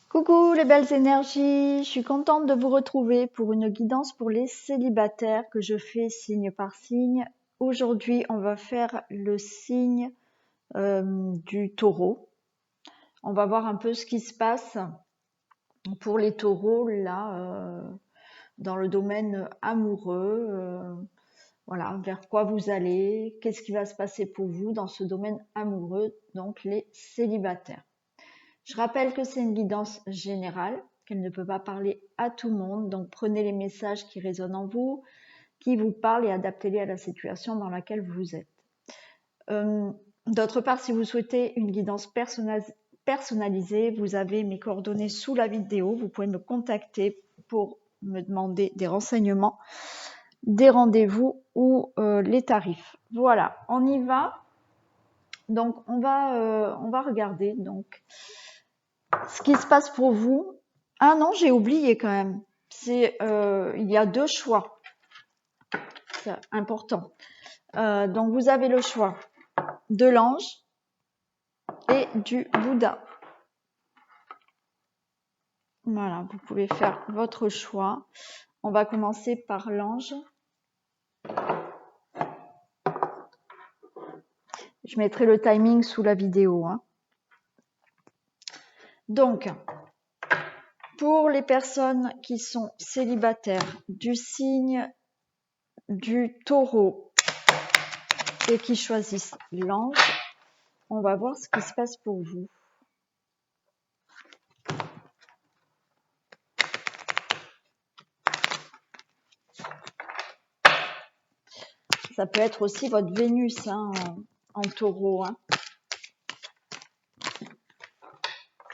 Coucou les belles énergies, je suis contente de vous retrouver pour une guidance pour les célibataires que je fais signe par signe. Aujourd'hui, on va faire le signe du taureau. On va voir un peu ce qui se passe pour les taureaux là dans le domaine amoureux. Voilà, vers quoi vous allez, qu'est-ce qui va se passer pour vous dans ce domaine amoureux, donc les célibataires. Je rappelle que c'est une guidance générale, qu'elle ne peut pas parler à tout le monde, donc prenez les messages qui résonnent en vous, qui vous parlent et adaptez-les à la situation dans laquelle vous êtes. D'autre part, si vous souhaitez une guidance personnalisée, vous avez mes coordonnées sous la vidéo, vous pouvez me contacter pour me demander des renseignements, des rendez-vous ou les tarifs. Voilà, on y va. Donc on va regarder donc ce qui se passe pour vous. Ah non, j'ai oublié quand même. Il y a deux choix. C'est important. Donc vous avez le choix de l'ange et du Bouddha. Voilà, vous pouvez faire votre choix. On va commencer par l'ange. Je mettrai le timing sous la vidéo. Donc, pour les personnes qui sont célibataires du signe du taureau et qui choisissent l'ange, on va voir ce qui se passe pour vous. Ça peut être aussi votre Vénus en taureau.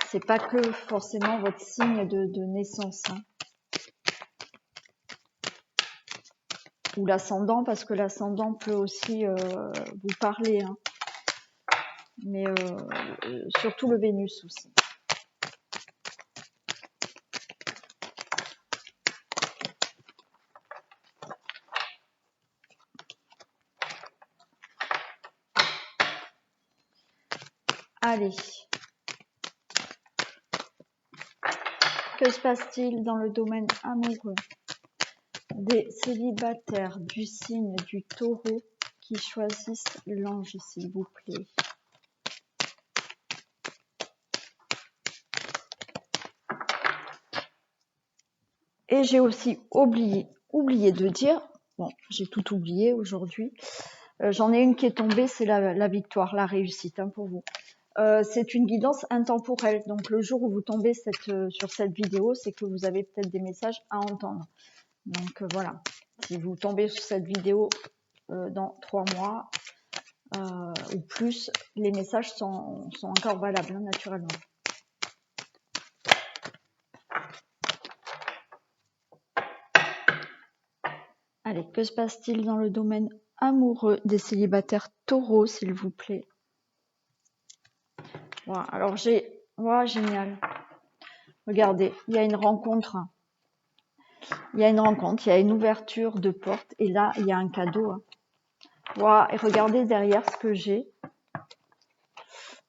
C'est pas que forcément votre signe de naissance. Ou l'ascendant, parce que l'ascendant peut aussi vous parler. Mais surtout le Vénus aussi. Allez. Que se passe-t-il dans le domaine amoureux des célibataires du signe du taureau qui choisissent l'ange, s'il vous plaît? Et j'ai aussi oublié de dire, bon, j'ai tout oublié aujourd'hui, j'en ai une qui est tombée, c'est la victoire, la réussite pour vous. C'est une guidance intemporelle. Donc le jour où vous tombez sur cette vidéo, c'est que vous avez peut-être des messages à entendre. Donc voilà, si vous tombez sur cette vidéo dans 3 mois ou plus, les messages sont encore valables naturellement. Allez, que se passe-t-il dans le domaine amoureux des célibataires taureaux, s'il vous plaît? Voilà, alors génial. Regardez, il y a une rencontre. Il y a une ouverture de porte et là, il y a un cadeau. Voilà, et regardez derrière ce que j'ai.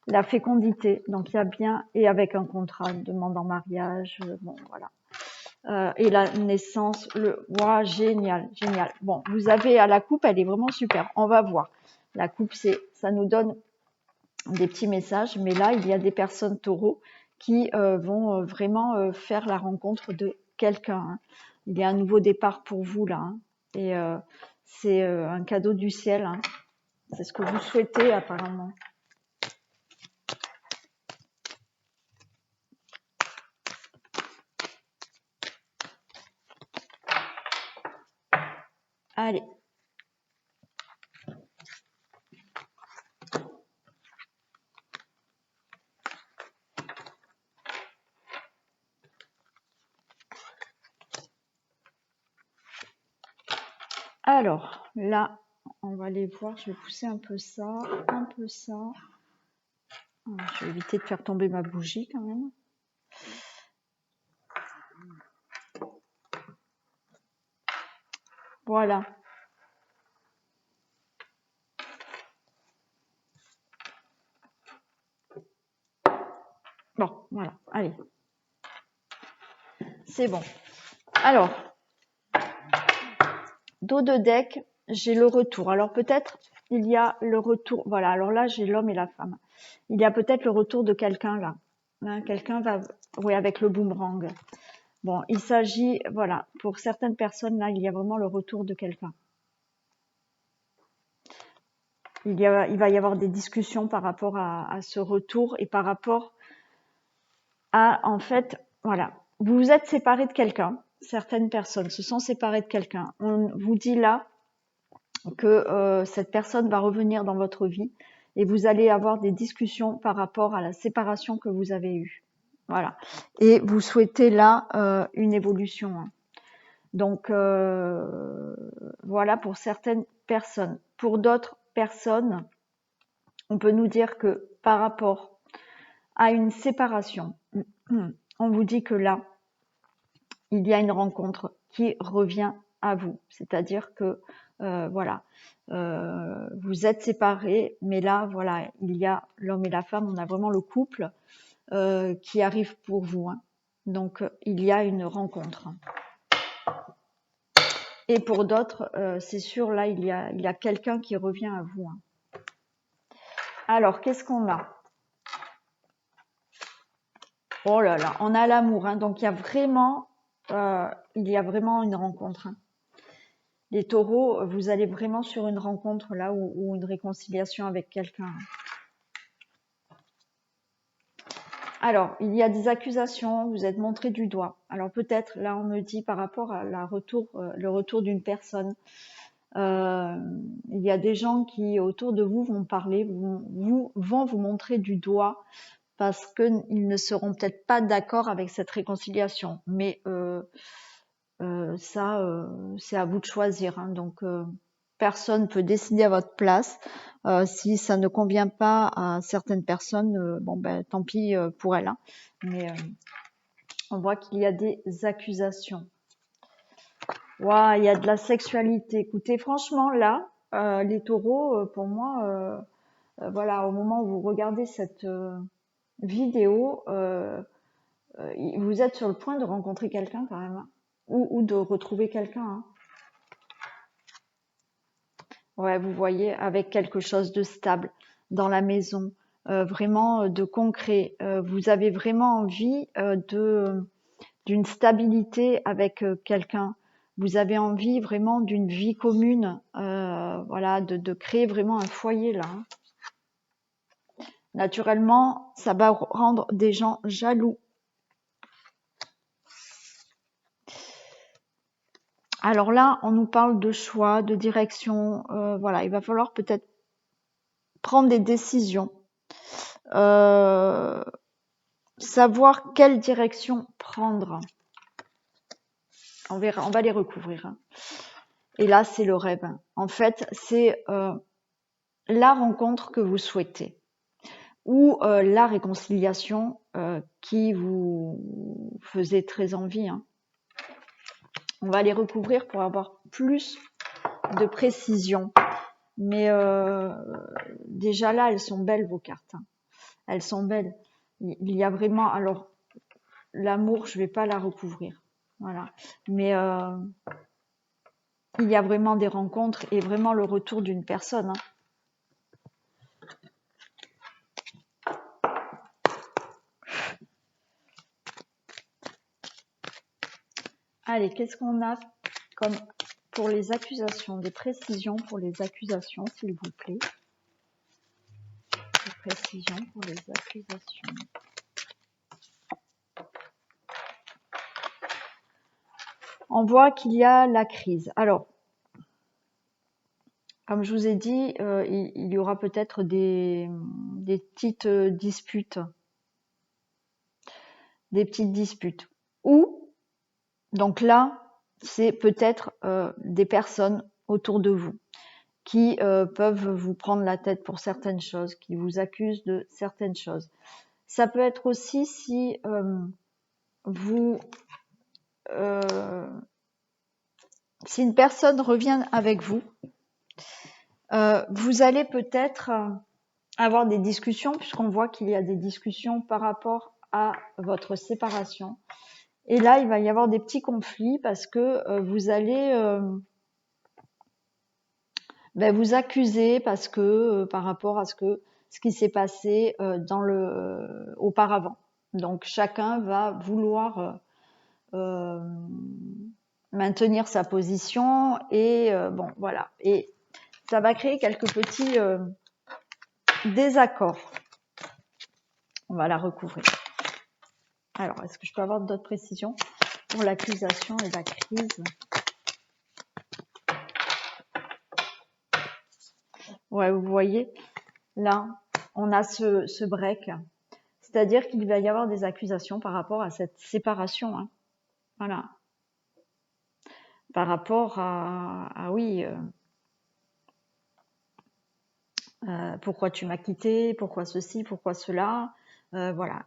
La fécondité, donc il y a bien, et avec un contrat, une demande en mariage, bon voilà. Et la naissance, génial. Bon, vous avez à la coupe, elle est vraiment super. On va voir. La coupe, ça nous donne des petits messages, mais là, il y a des personnes taureaux qui vont vraiment faire la rencontre de quelqu'un. Il y a un nouveau départ pour vous là, et c'est un cadeau du ciel. C'est ce que vous souhaitez apparemment. Allez. Alors, là, on va aller voir. Je vais pousser un peu ça, un peu ça. Je vais éviter de faire tomber ma bougie quand même. Voilà. Bon, voilà, allez. c'est bon. Alors, dos de deck, j'ai le retour. Alors peut-être il y a le retour. Voilà, alors là j'ai l'homme et la femme. Il y a peut-être le retour de quelqu'un là. Hein, quelqu'un va, oui, avec le boomerang. Bon, il s'agit, voilà, pour certaines personnes là, il y a vraiment le retour de quelqu'un. Il va y avoir des discussions par rapport à ce retour et par rapport à, en fait, voilà, vous vous êtes séparés de quelqu'un. Certaines personnes se sont séparées de quelqu'un. On vous dit là que cette personne va revenir dans votre vie et vous allez avoir des discussions par rapport à la séparation que vous avez eue. Voilà. Et vous souhaitez là une évolution. Hein. Donc voilà pour certaines personnes. Pour d'autres personnes, on peut nous dire que par rapport à une séparation, on vous dit que là, il y a une rencontre qui revient à vous. C'est-à-dire que voilà, vous êtes séparés, mais là, voilà, il y a l'homme et la femme, on a vraiment le couple qui arrive pour vous. Hein. Donc, il y a une rencontre. Et pour d'autres, c'est sûr, là, il y a quelqu'un qui revient à vous. Hein. Alors, qu'est-ce qu'on a? Oh là là, on a l'amour. Hein. Donc, il y a vraiment une rencontre. Hein. Les taureaux, vous allez vraiment sur une rencontre là ou une réconciliation avec quelqu'un. Alors, il y a des accusations, vous êtes montré du doigt. Alors peut-être, là on me dit par rapport à le retour d'une personne, il y a des gens qui autour de vous vont parler, vont vous montrer du doigt parce qu'ils ne seront peut-être pas d'accord avec cette réconciliation. Mais ça, c'est à vous de choisir. Hein. Donc, personne peut décider à votre place. Si ça ne convient pas à certaines personnes, bon ben tant pis pour elles. Hein. Mais on voit qu'il y a des accusations. Ouah, il y a de la sexualité. Écoutez, franchement, là, les taureaux, pour moi, voilà, au moment où vous regardez cette vidéo, vous êtes sur le point de rencontrer quelqu'un quand même. Hein. Ou de retrouver quelqu'un. Hein. Ouais, vous voyez, avec quelque chose de stable dans la maison, vraiment de concret. Vous avez vraiment envie d'une stabilité avec quelqu'un. Vous avez envie vraiment d'une vie commune, voilà, de créer vraiment un foyer là. Hein. Naturellement, ça va rendre des gens jaloux. Alors là, on nous parle de choix, de direction. Voilà, il va falloir peut-être prendre des décisions. Savoir quelle direction prendre. On verra, on va les recouvrir. Hein. Et là, c'est le rêve. En fait, c'est la rencontre que vous souhaitez ou la réconciliation qui vous faisait très envie. Hein. On va les recouvrir pour avoir plus de précision. Mais déjà là, elles sont belles vos cartes. Hein. Elles sont belles. Il y a vraiment, alors l'amour, je vais pas la recouvrir. Voilà. Mais il y a vraiment des rencontres et vraiment le retour d'une personne. Hein. Allez, qu'est-ce qu'on a comme pour les accusations? Des précisions pour les accusations, s'il vous plaît. Des précisions pour les accusations. On voit qu'il y a la crise. Alors, comme je vous ai dit, il y aura peut-être des petites disputes. Des petites disputes. Ou, donc là, c'est peut-être des personnes autour de vous qui peuvent vous prendre la tête pour certaines choses, qui vous accusent de certaines choses. Ça peut être aussi si si une personne revient avec vous, vous allez peut-être avoir des discussions, puisqu'on voit qu'il y a des discussions par rapport à votre séparation. Et là, il va y avoir des petits conflits parce que vous allez vous accuser parce que par rapport à ce qui s'est passé auparavant. Donc chacun va vouloir maintenir sa position et bon voilà. Et ça va créer quelques petits désaccords. On va la recouvrir. Alors, est-ce que je peux avoir d'autres précisions pour l'accusation et la crise? Ouais, vous voyez, là, on a ce break. C'est-à-dire qu'il va y avoir des accusations par rapport à cette séparation. Hein. Voilà. Par rapport à oui, pourquoi tu m'as quitté, pourquoi ceci, pourquoi cela. Voilà.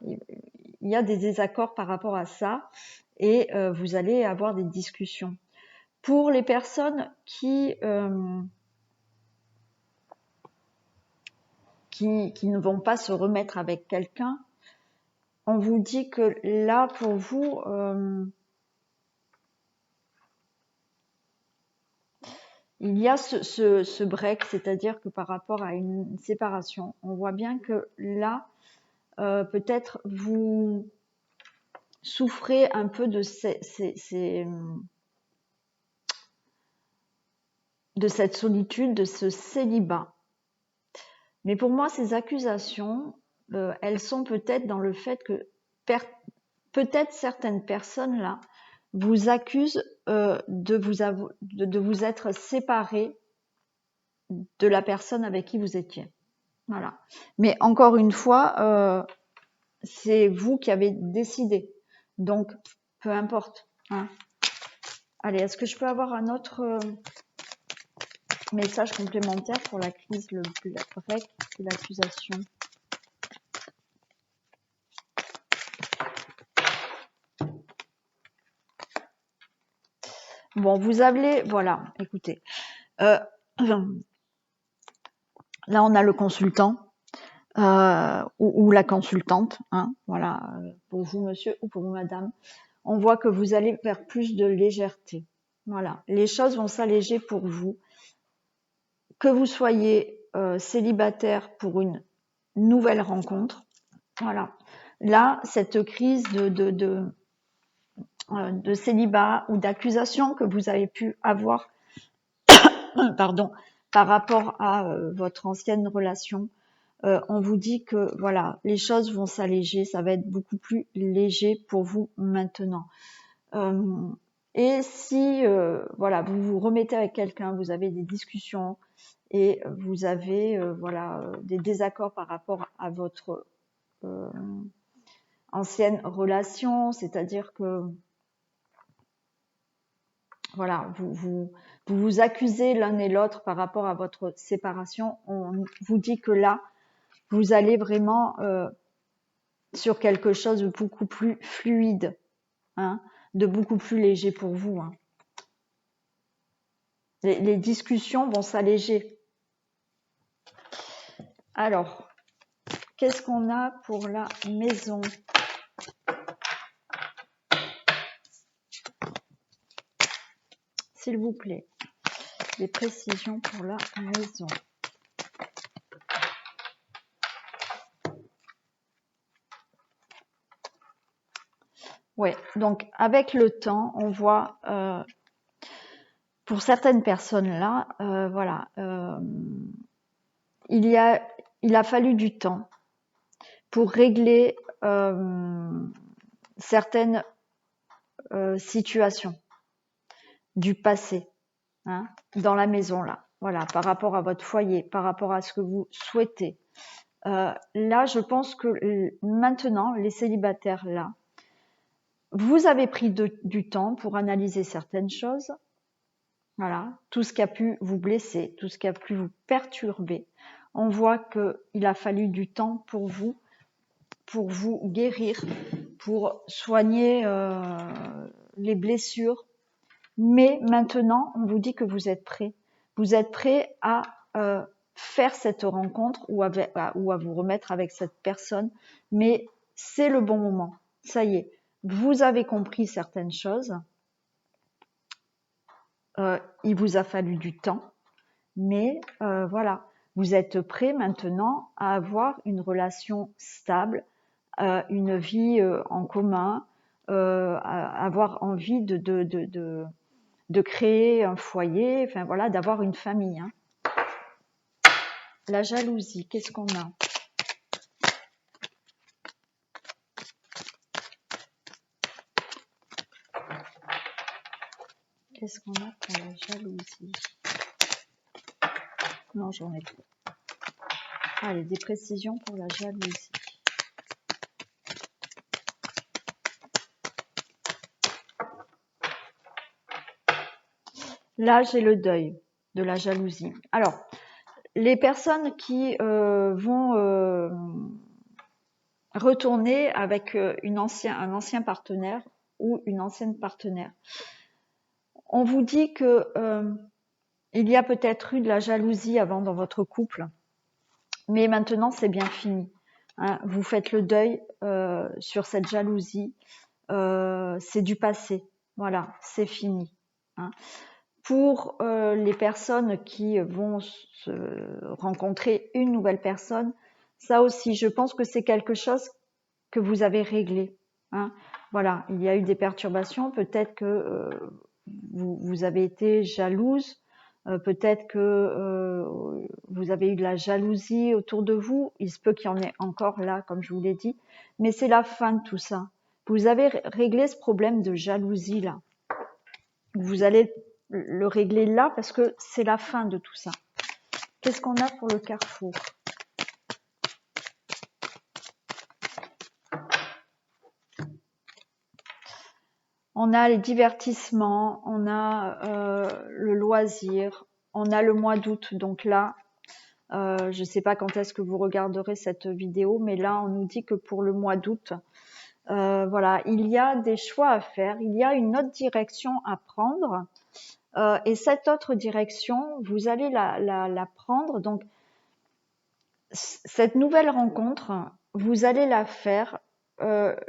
Il y a des désaccords par rapport à ça et vous allez avoir des discussions. Pour les personnes qui ne vont pas se remettre avec quelqu'un, on vous dit que là, pour vous, il y a ce break, c'est-à-dire que par rapport à une séparation, on voit bien que là, peut-être vous souffrez un peu de cette solitude, de ce célibat. Mais pour moi, ces accusations, elles sont peut-être dans le fait que peut-être certaines personnes là vous accusent de vous être séparés de la personne avec qui vous étiez. Voilà. Mais encore une fois, c'est vous qui avez décidé. Donc, peu importe. Hein. Allez, est-ce que je peux avoir un autre message complémentaire pour la crise, le break et l'accusation? Bon, vous avez, voilà, écoutez. Là, on a le consultant ou la consultante, hein, voilà, pour vous, monsieur, ou pour vous, madame. On voit que vous allez vers plus de légèreté. Voilà, les choses vont s'alléger pour vous. Que vous soyez célibataire pour une nouvelle rencontre, voilà. Là, cette crise de célibat ou d'accusation que vous avez pu avoir, pardon, par rapport à votre ancienne relation, on vous dit que voilà, les choses vont s'alléger, ça va être beaucoup plus léger pour vous maintenant. Et si voilà, vous vous remettez avec quelqu'un, vous avez des discussions et vous avez voilà des désaccords par rapport à votre ancienne relation, c'est-à-dire que voilà, vous accusez l'un et l'autre par rapport à votre séparation, on vous dit que là, vous allez vraiment sur quelque chose de beaucoup plus fluide, hein, de beaucoup plus léger pour vous. Hein. Les discussions vont s'alléger. Alors, qu'est-ce qu'on a pour la maison? S'il vous plaît, des précisions pour la maison. Ouais, donc avec le temps, on voit pour certaines personnes là, voilà, il a fallu du temps pour régler certaines situations du passé, hein, dans la maison là, voilà, par rapport à votre foyer, par rapport à ce que vous souhaitez. Là, je pense que maintenant, les célibataires là, vous avez pris du temps pour analyser certaines choses. Voilà, tout ce qui a pu vous blesser, tout ce qui a pu vous perturber. On voit qu'il a fallu du temps pour vous guérir, pour soigner les blessures. Mais maintenant, on vous dit que vous êtes prêt. Vous êtes prêt à faire cette rencontre ou à vous remettre avec cette personne. Mais c'est le bon moment. Ça y est. vous avez compris certaines choses. Il vous a fallu du temps, mais voilà, vous êtes prêt maintenant à avoir une relation stable, une vie en commun, avoir envie de créer un foyer, enfin voilà, d'avoir une famille. Hein. La jalousie, qu'est-ce qu'on a? Qu'est-ce qu'on a pour la jalousie? Non, j'en ai plus. Allez, des précisions pour la jalousie. Là, j'ai le deuil de la jalousie. Alors, les personnes qui vont retourner avec un ancien partenaire ou une ancienne partenaire, on vous dit que il y a peut-être eu de la jalousie avant dans votre couple, mais maintenant c'est bien fini. Hein. Vous faites le deuil sur cette jalousie. C'est du passé. Voilà, c'est fini. Hein. Pour les personnes qui vont se rencontrer une nouvelle personne, ça aussi, je pense que c'est quelque chose que vous avez réglé. Hein. Voilà, il y a eu des perturbations, peut-être que vous avez été jalouse, peut-être que vous avez eu de la jalousie autour de vous, il se peut qu'il y en ait encore là, comme je vous l'ai dit, mais c'est la fin de tout ça. Vous avez réglé ce problème de jalousie là. Vous allez le régler là parce que c'est la fin de tout ça. Qu'est-ce qu'on a pour le carrefour? On a les divertissements, on a le loisir, on a le mois d'août. Donc là, je ne sais pas quand est-ce que vous regarderez cette vidéo, mais là, on nous dit que pour le mois d'août, voilà, il y a des choix à faire, il y a une autre direction à prendre. Et cette autre direction, vous allez la prendre. Donc, cette nouvelle rencontre, vous allez la faire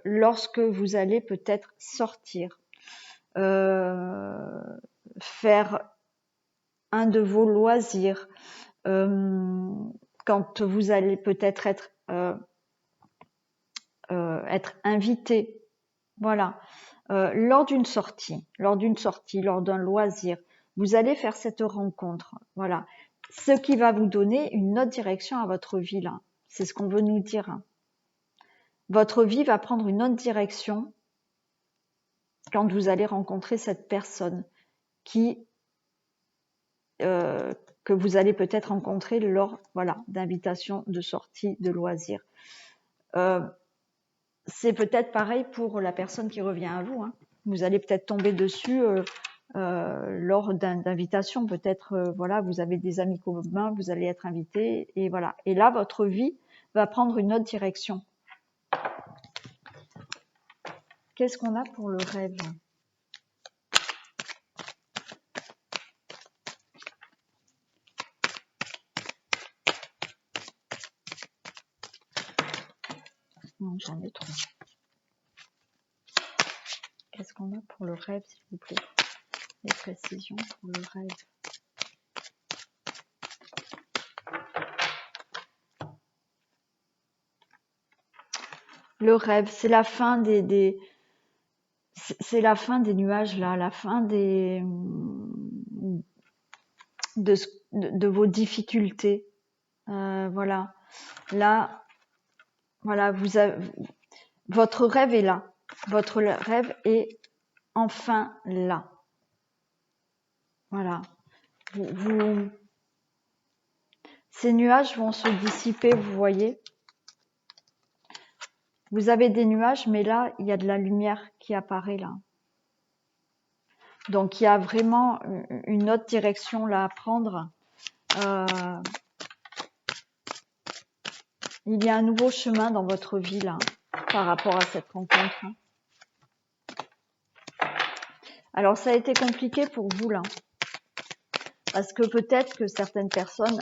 lorsque vous allez peut-être sortir. Faire un de vos loisirs, quand vous allez peut-être être invité, voilà, lors d'une sortie, lors d'un loisir, vous allez faire cette rencontre, voilà, ce qui va vous donner une autre direction à votre vie là. C'est ce qu'on veut nous dire. Hein. Votre vie va prendre une autre direction quand vous allez rencontrer cette personne qui que vous allez peut-être rencontrer lors voilà, d'invitations, de sorties, de loisirs. C'est peut-être pareil pour la personne qui revient à vous. Hein. Vous allez peut-être tomber dessus lors d'invitations. Peut-être, voilà, vous avez des amis communs, vous allez être invité. Et voilà. Et là, votre vie va prendre une autre direction. Qu'est-ce qu'on a pour le rêve ? Non, j'en ai trop. Qu'est-ce qu'on a pour le rêve, s'il vous plaît? Des précisions pour le rêve. Le rêve, c'est la fin c'est la fin des nuages là, la fin de vos difficultés. Voilà. Là, voilà, votre rêve est là. Votre rêve est enfin là. Voilà. Ces nuages vont se dissiper, vous voyez. Vous avez des nuages, mais là, il y a de la lumière qui apparaît là. Donc, il y a vraiment une autre direction là à prendre. Il y a un nouveau chemin dans votre vie là, par rapport à cette rencontre. Alors, ça a été compliqué pour vous là. Parce que peut-être que certaines personnes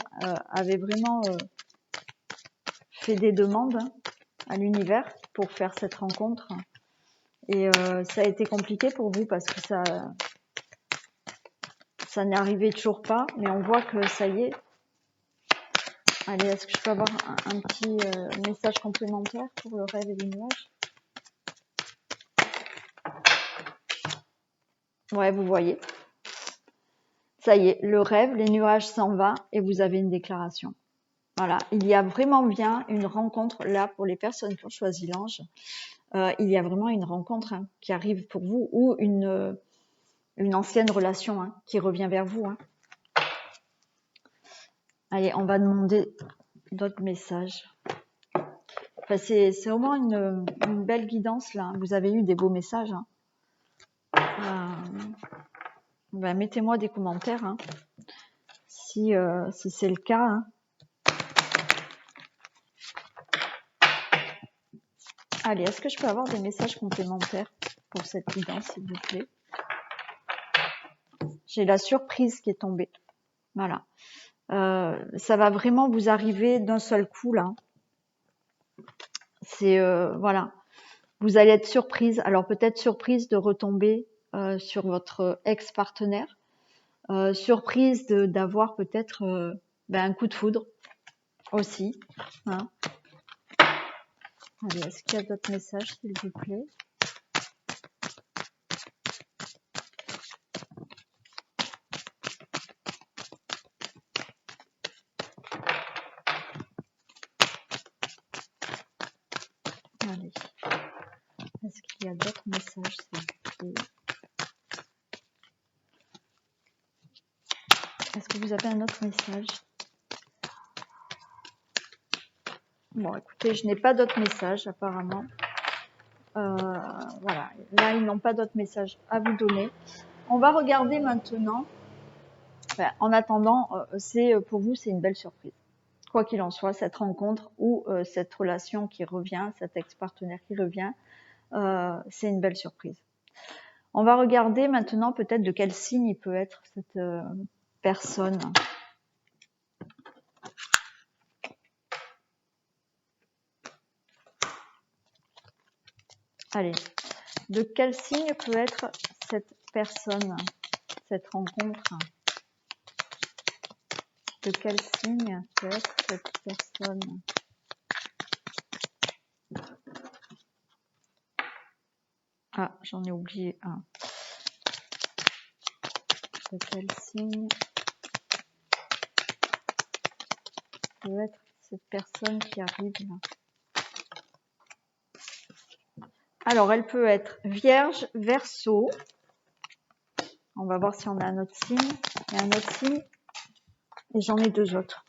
avaient vraiment fait des demandes à l'univers pour faire cette rencontre. Et ça a été compliqué pour vous parce que ça n'est arrivé toujours pas. Mais on voit que ça y est. Allez, est-ce que je peux avoir un petit message complémentaire pour le rêve et les nuages? Ouais, vous voyez. Ça y est, le rêve, les nuages s'en va et vous avez une déclaration. Voilà, il y a vraiment bien une rencontre là pour les personnes qui ont choisi l'ange. Il y a vraiment une rencontre qui arrive pour vous ou une ancienne relation qui revient vers vous. Allez, on va demander d'autres messages. Enfin, c'est vraiment une belle guidance là. Vous avez eu des beaux messages. Ben, mettez-moi des commentaires si c'est le cas. Allez, est-ce que je peux avoir des messages complémentaires pour cette guidance, s'il vous plaît? J'ai la surprise qui est tombée. Voilà. Ça va vraiment vous arriver d'un seul coup là. C'est voilà. Vous allez être surprise. Alors peut-être surprise de retomber sur votre ex-partenaire. Surprise d'avoir peut-être un coup de foudre aussi. Allez, est-ce qu'il y a d'autres messages, s'il vous plaît? Allez. Est-ce qu'il y a d'autres messages, s'il vous plaît? Est-ce que vous avez un autre message? Bon, écoutez, je n'ai pas d'autres messages, apparemment. Voilà, là, ils n'ont pas d'autres messages à vous donner. On va regarder maintenant. Enfin, en attendant, pour vous, c'est une belle surprise. Quoi qu'il en soit, cette rencontre ou cette relation qui revient, cet ex-partenaire qui revient, c'est une belle surprise. On va regarder maintenant peut-être de quel signe il peut être cette personne. Allez, de quel signe peut être cette personne, cette rencontre? De quel signe peut être cette personne? Ah, j'en ai oublié un. De quel signe peut être cette personne qui arrive là? Alors, elle peut être Vierge, Verseau. On va voir si on a un autre signe. Il y a un autre signe. Et j'en ai deux autres.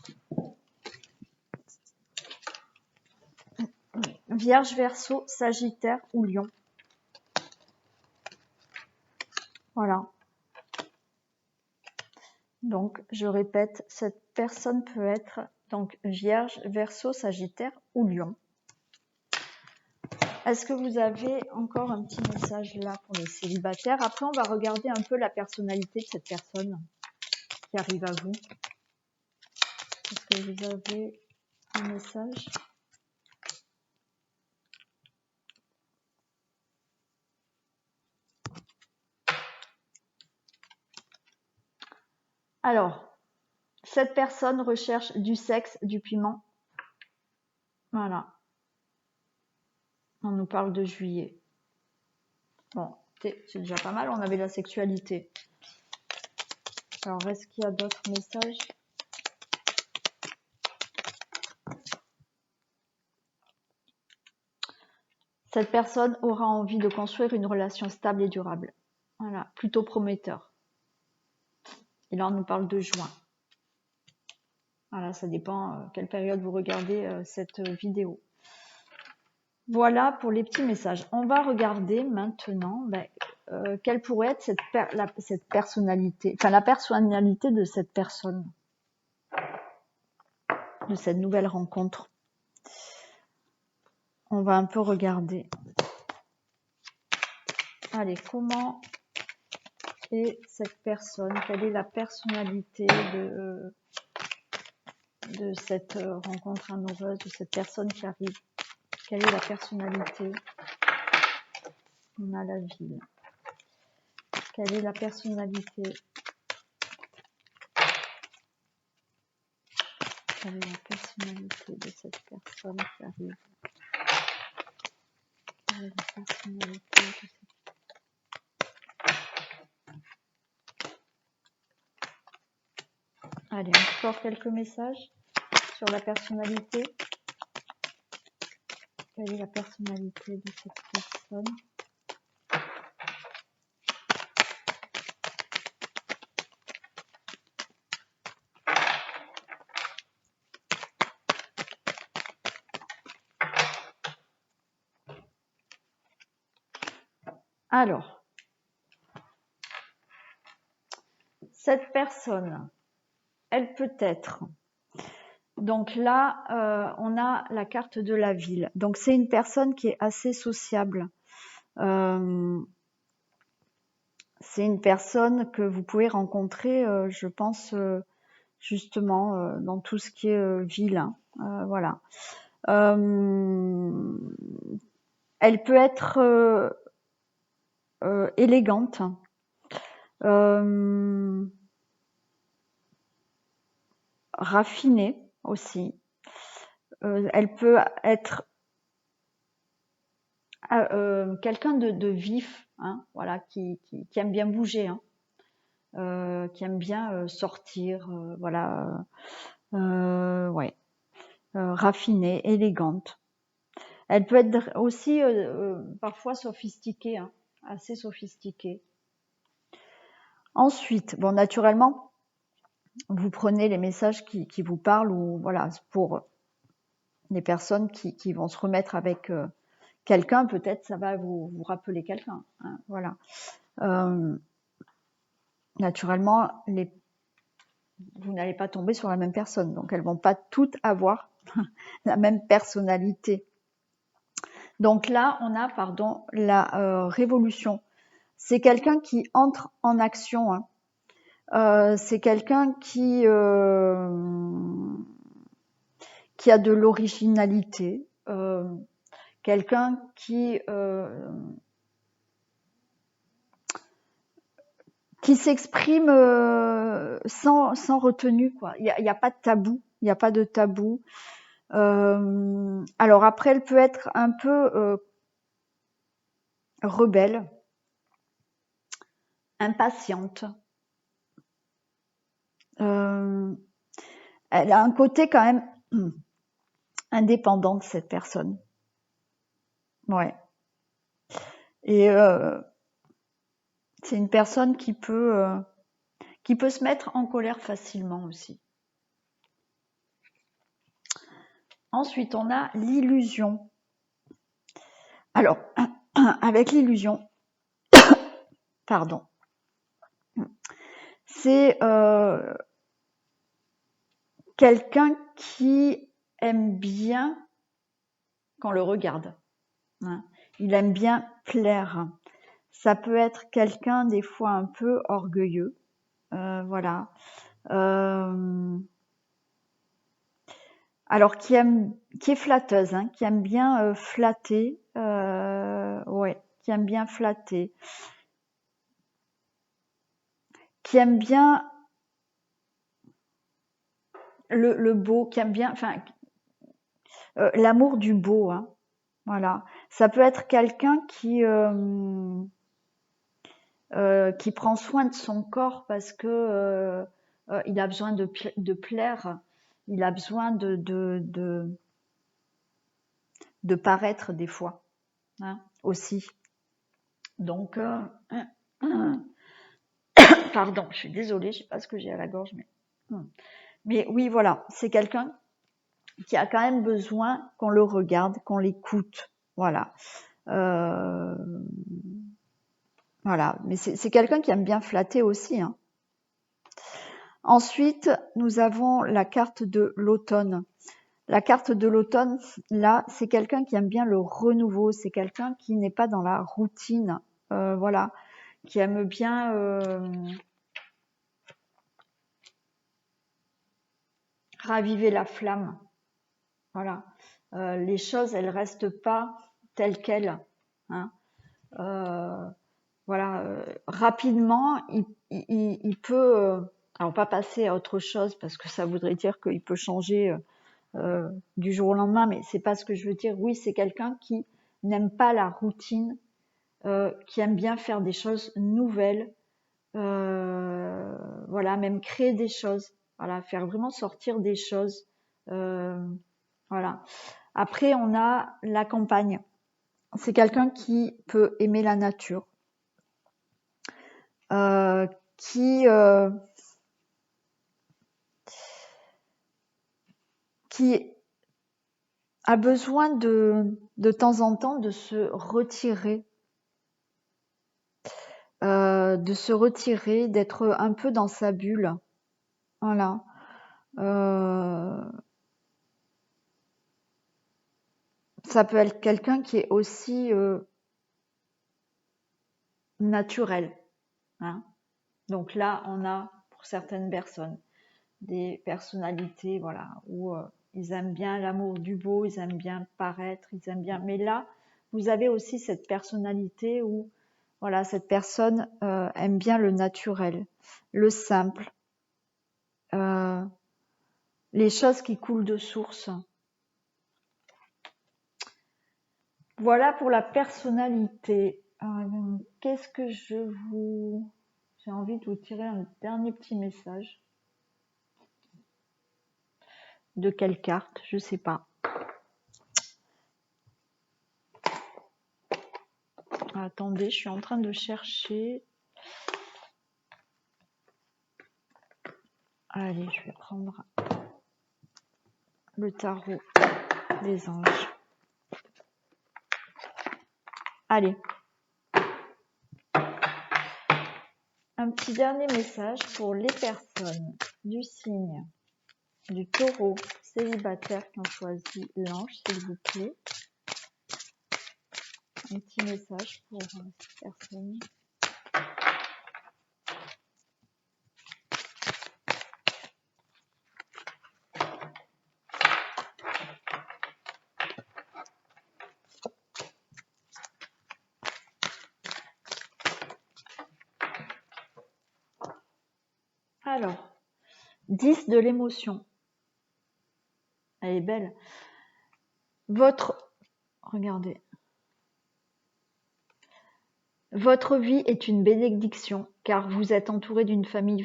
Vierge, Verseau, Sagittaire ou Lion. Voilà. Donc, je répète, cette personne peut être donc Vierge, Verseau, Sagittaire ou Lion. Est-ce que vous avez encore un petit message là pour les célibataires? Après, on va regarder un peu la personnalité de cette personne qui arrive à vous. Est-ce que vous avez un message? Alors, cette personne recherche du sexe, du piment. Voilà. On nous parle de juillet. Bon, c'est déjà pas mal, on avait la sexualité. Alors, est-ce qu'il y a d'autres messages? Cette personne aura envie de construire une relation stable et durable. Voilà, plutôt prometteur. Et là, on nous parle de juin. Voilà, ça dépend quelle période vous regardez cette vidéo. Voilà pour les petits messages. On va regarder maintenant quelle pourrait être cette personnalité, enfin la personnalité de cette personne, de cette nouvelle rencontre. On va un peu regarder. Allez, comment est cette personne? Quelle est la personnalité de cette rencontre amoureuse, de cette personne qui arrive? Quelle est la personnalité On a la ville. Quelle est la personnalité? Quelle est la personnalité de cette personne qui arrive? Quelle est la personnalité de cette... Allez, encore quelques messages sur la personnalité. Quelle est la personnalité de cette personne? Alors, cette personne, elle peut être... Donc là, on a la carte de la ville. Donc c'est une personne qui est assez sociable. C'est une personne que vous pouvez rencontrer, je pense, justement, dans tout ce qui est ville. Hein. Voilà. Elle peut être élégante. Raffinée aussi. Elle peut être quelqu'un de vif, hein, voilà, qui aime bien bouger, hein, qui aime bien sortir, voilà, ouais, raffinée, élégante. Elle peut être aussi parfois sophistiquée, hein, assez sophistiquée. Ensuite, bon, naturellement, vous prenez les messages qui vous parlent ou voilà, pour les personnes qui vont se remettre avec quelqu'un, peut-être ça va vous rappeler quelqu'un. Hein, voilà. Naturellement, vous n'allez pas tomber sur la même personne, donc elles vont pas toutes avoir la même personnalité. Donc là, on a, pardon, la révolution. C'est quelqu'un qui entre en action. Hein. C'est quelqu'un qui a de l'originalité. Quelqu'un qui s'exprime sans retenue, quoi. Il y a pas de tabou. Il n'y a pas de tabou. Alors après, elle peut être un peu rebelle, impatiente. Elle a un côté quand même indépendant de cette personne. Ouais. Et c'est une personne qui peut se mettre en colère facilement aussi. Ensuite, on a l'illusion. Alors, avec l'illusion, pardon, c'est quelqu'un qui aime bien qu'on le regarde. Hein. Il aime bien plaire. Ça peut être quelqu'un des fois un peu orgueilleux. Voilà. Alors qui est flatteuse, hein, qui aime bien flatter. Ouais, qui aime bien flatter. Qui aime bien le beau, qui aime bien, enfin, l'amour du beau. Hein. Voilà. Ça peut être quelqu'un qui prend soin de son corps parce que il a besoin de plaire, il a besoin de paraître des fois, hein, aussi. Donc, pardon, je suis désolée, je sais pas ce que j'ai à la gorge, mais oui, voilà, c'est quelqu'un qui a quand même besoin qu'on le regarde, qu'on l'écoute, voilà. Voilà, mais c'est quelqu'un qui aime bien flatter aussi. Hein. Ensuite, nous avons la carte de l'automne. La carte de l'automne, là, c'est quelqu'un qui aime bien le renouveau. C'est quelqu'un qui n'est pas dans la routine. Voilà, qui aime bien raviver la flamme. Voilà, les choses, elles restent pas telles quelles. Hein. Voilà, rapidement, il peut, alors pas passer à autre chose parce que ça voudrait dire qu'il peut changer du jour au lendemain, mais c'est pas ce que je veux dire. Oui, c'est quelqu'un qui n'aime pas la routine, qui aime bien faire des choses nouvelles, voilà, même créer des choses, voilà, faire vraiment sortir des choses, voilà. Après, on a la campagne. C'est quelqu'un qui peut aimer la nature, euh, qui euh, qui a besoin de temps en temps de se retirer, d'être un peu dans sa bulle. Voilà. Euh, Ça peut être quelqu'un qui est aussi naturel, hein. Donc là, on a pour certaines personnes des personnalités, voilà, où ils aiment bien l'amour du beau, ils aiment bien paraître, ils aiment bien. Mais là, vous avez aussi cette personnalité où, voilà, cette personne aime bien le naturel, le simple, euh, les choses qui coulent de source. Voilà pour la personnalité. Qu'est-ce que j'ai envie de vous tirer un dernier petit message. De quelle carte? Je sais pas. Attendez, je suis en train de chercher. Allez, je vais prendre le tarot des anges. Allez. Un petit dernier message pour les personnes du signe du taureau célibataire qui ont choisi l'ange, s'il vous plaît. Un petit message pour ces personnes. Alors, 10 de l'émotion. Elle est belle. Regardez. Votre vie est une bénédiction, car vous êtes entouré d'une famille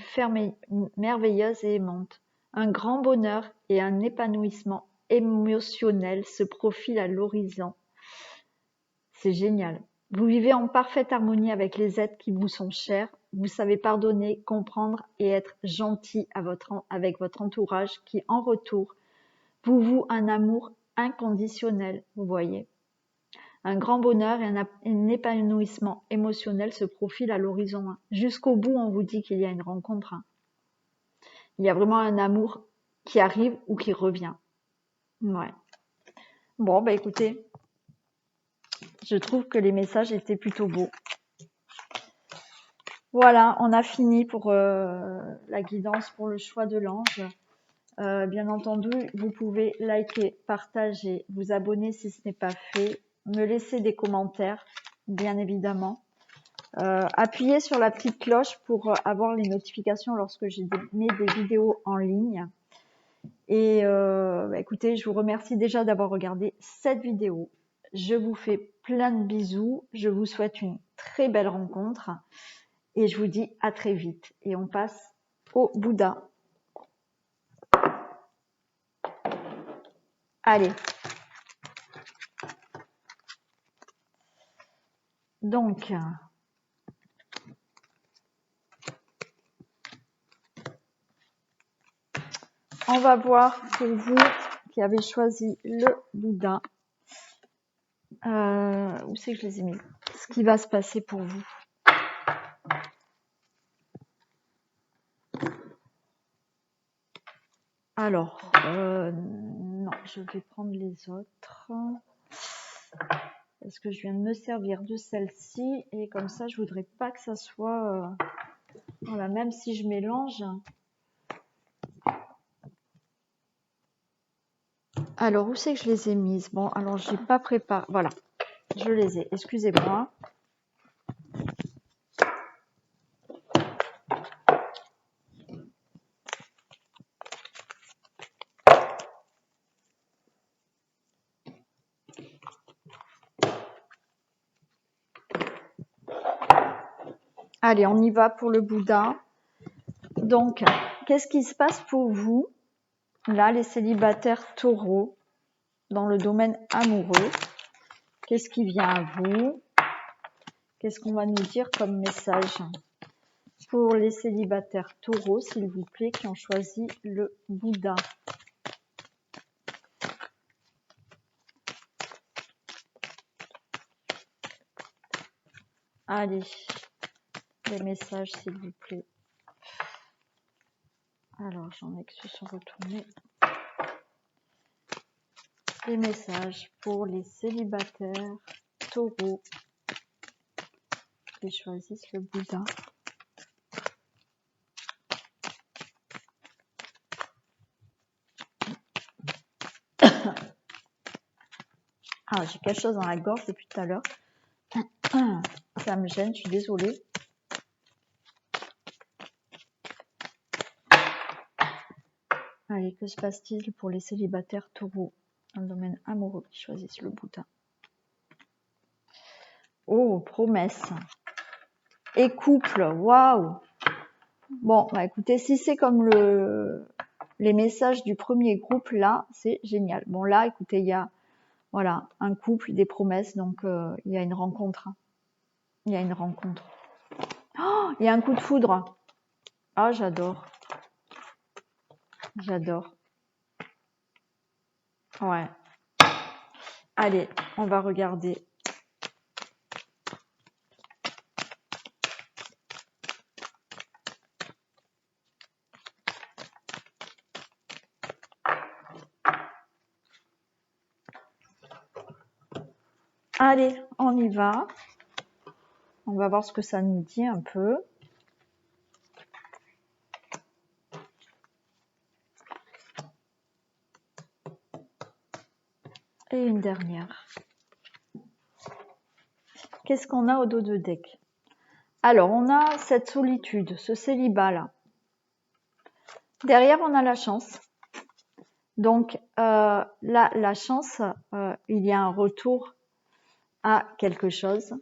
merveilleuse et aimante. Un grand bonheur et un épanouissement émotionnel se profilent à l'horizon. C'est génial. Vous vivez en parfaite harmonie avec les êtres qui vous sont chers. Vous savez pardonner, comprendre et être gentil avec votre entourage qui, en retour, vous voue un amour inconditionnel, vous voyez. Un grand bonheur et un épanouissement émotionnel se profilent à l'horizon. Jusqu'au bout, on vous dit qu'il y a une rencontre. Il y a vraiment un amour qui arrive ou qui revient. Ouais. Bon, bah écoutez, je trouve que les messages étaient plutôt beaux. Voilà, on a fini pour la guidance pour le choix de l'ange. Bien entendu, vous pouvez liker, partager, vous abonner si ce n'est pas fait, me laisser des commentaires, bien évidemment. Appuyez sur la petite cloche pour avoir les notifications lorsque je mets des vidéos en ligne. Et écoutez, je vous remercie déjà d'avoir regardé cette vidéo. Je vous fais plein de bisous. Je vous souhaite une très belle rencontre. Et je vous dis à très vite. Et on passe au Bouddha. Allez. Donc, on va voir pour vous qui avez choisi le Bouddha. Où c'est que je les ai mis? Ce qui va se passer pour vous. Alors, non, je vais prendre les autres. Parce que je viens de me servir de celle-ci. Et comme ça, je voudrais pas que ça soit... voilà, même si je mélange. Alors, où c'est que je les ai mises? Bon, alors, j'ai pas préparé. Voilà, je les ai. Excusez-moi. Allez, on y va pour le Bouddha. Donc, qu'est-ce qui se passe pour vous, là, les célibataires taureaux, dans le domaine amoureux? Qu'est-ce qui vient à vous? Qu'est-ce qu'on va nous dire comme message pour les célibataires taureaux, s'il vous plaît, qui ont choisi le Bouddha? Allez, les messages, s'il vous plaît. Alors, j'en ai qui se sont retournés. Les messages pour les célibataires taureaux qui choisissent le Bouddha. Ah, j'ai quelque chose dans la gorge depuis tout à l'heure. Ça me gêne, je suis désolée. Allez, que se passe-t-il pour les célibataires taureaux dans le domaine amoureux qui choisissent le Bouddha? Oh, promesse. Et couple, waouh. Bon, bah écoutez, si c'est comme les messages du premier groupe, là, c'est génial. Bon, là, écoutez, il y a voilà, un couple, des promesses, donc il y a une rencontre. Il y a une rencontre. Oh, il y a un coup de foudre. Ah, j'adore. J'adore. Ouais. Allez, on va regarder. Allez, on y va. On va voir ce que ça nous dit un peu. Et une dernière. Qu'est-ce qu'on a au dos de deck? Alors, on a cette solitude, ce célibat-là. Derrière, on a la chance. Donc, là, la chance, il y a un retour à quelque chose.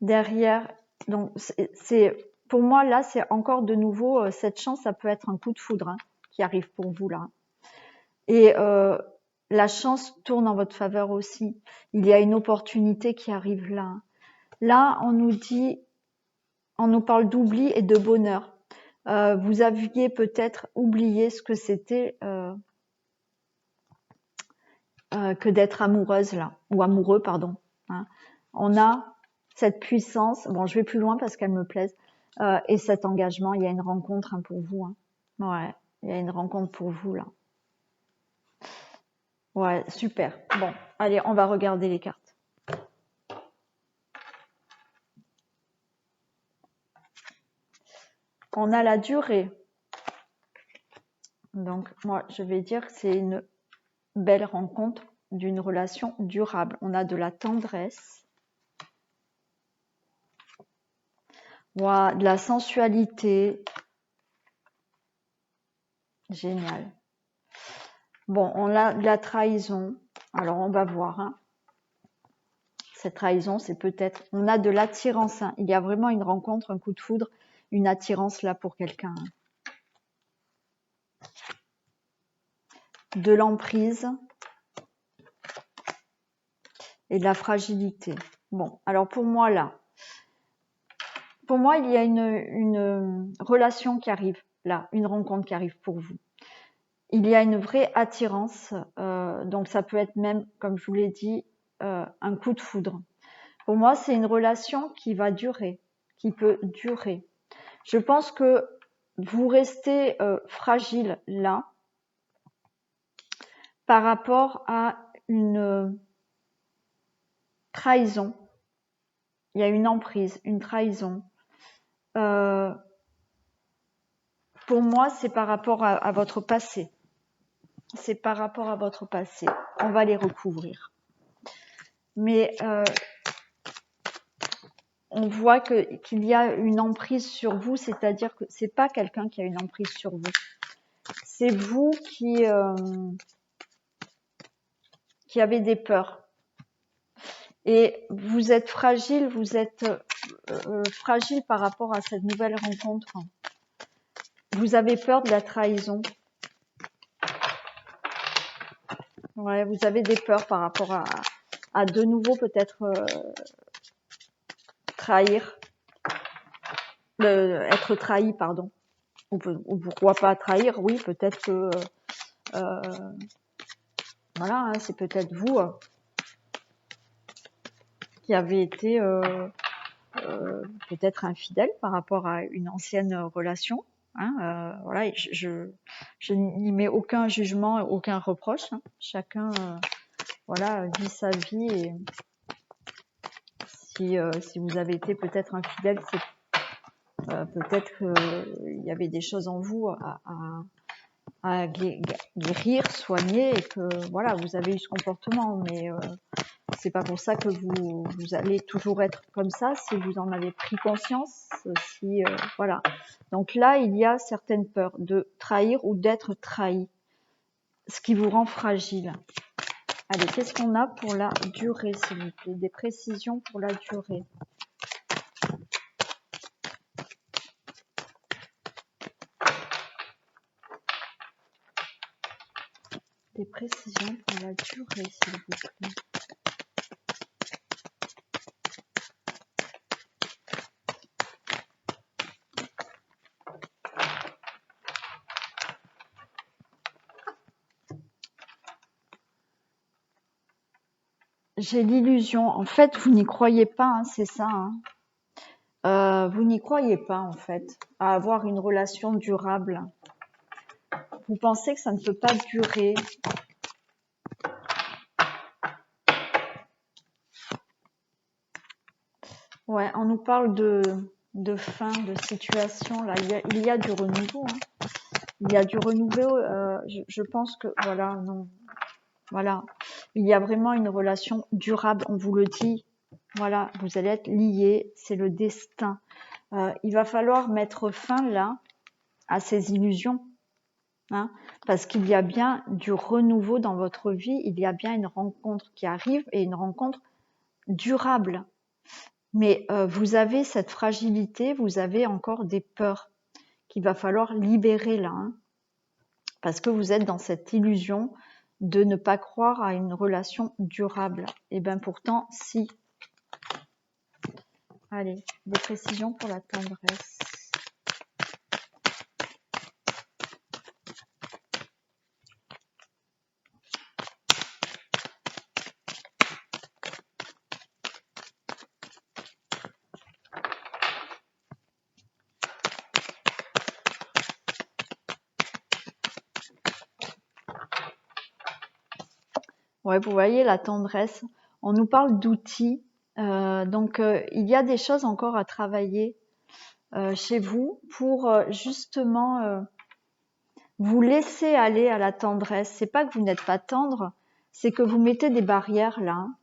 Derrière, donc, c'est pour moi, là, c'est encore de nouveau, cette chance, ça peut être un coup de foudre hein, qui arrive pour vous, là. Et la chance tourne en votre faveur aussi. Il y a une opportunité qui arrive là. Là, on nous dit, on nous parle d'oubli et de bonheur. Vous aviez peut-être oublié ce que c'était que d'être amoureuse là, ou amoureux, pardon. Hein. On a cette puissance. Bon, je vais plus loin parce qu'elle me plaise. Et cet engagement, il y a une rencontre hein, pour vous. Hein. Ouais, il y a une rencontre pour vous là. Ouais, super. Bon, allez, on va regarder les cartes. On a la durée. Donc, moi, je vais dire que c'est une belle rencontre d'une relation durable. On a de la tendresse. Wow, de la sensualité. Génial. Bon, on a de la trahison. Alors, on va voir. Hein. Cette trahison, c'est peut-être... On a de l'attirance. Hein. Il y a vraiment une rencontre, un coup de foudre, une attirance là pour quelqu'un. Hein. De l'emprise et de la fragilité. Bon, alors pour moi, là, pour moi, il y a une relation qui arrive là, une rencontre qui arrive pour vous. Il y a une vraie attirance, donc ça peut être même, comme je vous l'ai dit, un coup de foudre. Pour moi, c'est une relation qui va durer, qui peut durer. Je pense que vous restez fragile là par rapport à une trahison. Il y a une emprise, une trahison. Pour moi, c'est par rapport à votre passé. C'est par rapport à votre passé. On va les recouvrir. Mais on voit qu'il y a une emprise sur vous, c'est-à-dire que c'est pas quelqu'un qui a une emprise sur vous. C'est vous qui avez des peurs. Et vous êtes fragile, vous êtes fragile par rapport à cette nouvelle rencontre. Vous avez peur de la trahison. Ouais, vous avez des peurs par rapport à de nouveau peut-être trahir, être trahi, pardon. Ou pourquoi pas trahir, oui, peut-être que voilà, hein, c'est peut-être vous qui avez été peut-être infidèle par rapport à une ancienne relation. Hein, voilà, je n'y mets aucun jugement, aucun reproche. Hein. Chacun, voilà, vit sa vie et si vous avez été peut-être infidèle, c'est peut-être qu'il y avait des choses en vous à guérir, soigner et que voilà, vous avez eu ce comportement, mais c'est pas pour ça que vous allez toujours être comme ça si vous en avez pris conscience, si voilà. Donc là, il y a certaines peurs de trahir ou d'être trahi, ce qui vous rend fragile. Allez, qu'est-ce qu'on a pour la durée, s'il vous plaît? Des précisions pour la durée. Des précisions pour la durée, s'il vous plaît. J'ai l'illusion. En fait, vous n'y croyez pas, hein, c'est ça. Hein. Vous n'y croyez pas, en fait, à avoir une relation durable. Vous pensez que ça ne peut pas durer. Ouais, on nous parle de fin, de situation. Là, il y a du renouveau. Hein. Il y a du renouveau. Je pense que voilà, non, voilà, il y a vraiment une relation durable. On vous le dit. Voilà, vous allez être liés. C'est le destin. Il va falloir mettre fin là à ces illusions. Hein, parce qu'il y a bien du renouveau dans votre vie, il y a bien une rencontre qui arrive et une rencontre durable. Mais vous avez cette fragilité, vous avez encore des peurs qu'il va falloir libérer là, hein, parce que vous êtes dans cette illusion de ne pas croire à une relation durable. Et bien pourtant, si. Allez, des précisions pour la tendresse. Ouais, vous voyez la tendresse. On nous parle d'outils. Donc, il y a des choses encore à travailler chez vous pour justement vous laisser aller à la tendresse. C'est pas que vous n'êtes pas tendre, c'est que vous mettez des barrières là. Hein.